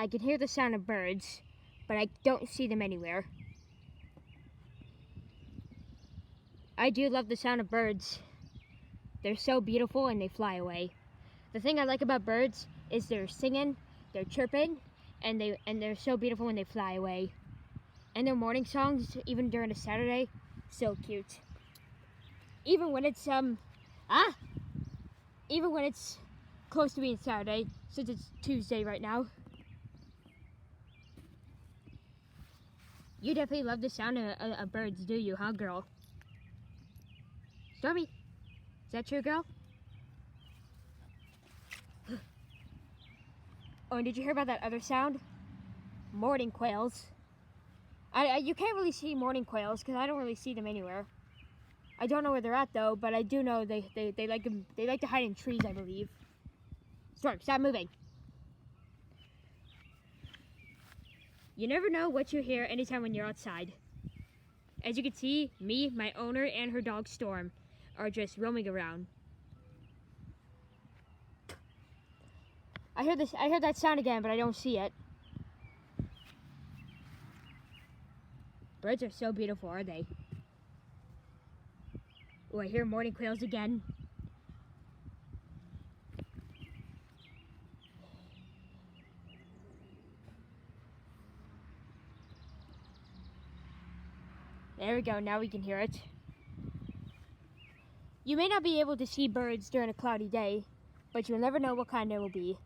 I can hear the sound of birds, but I don't see them anywhere. I do love the sound of birds. They're so beautiful and they fly away. The thing I like about birds is they're singing, they're chirping, and they're so beautiful when they fly away. And their morning songs, even during a Saturday, so cute. Even when it's even when it's close to being Saturday, since it's Tuesday right now. You definitely love the sound of birds, do you, huh, girl? Stormy, is that true, girl? Oh, and did you hear about that other sound? Morning quails. You can't really see morning quails because I don't really see them anywhere. I don't know where they're at though, but I do know they like to hide in trees, I believe. Storm, stop moving. You never know what you hear anytime when you're outside. As you can see, me, my owner, and her dog Storm are just roaming around. I heard that sound again, but I don't see it. Birds are so beautiful, are they? Oh, I hear morning quails again. There we go, now we can hear it. You may not be able to see birds during a cloudy day, but you'll never know what kind it will be.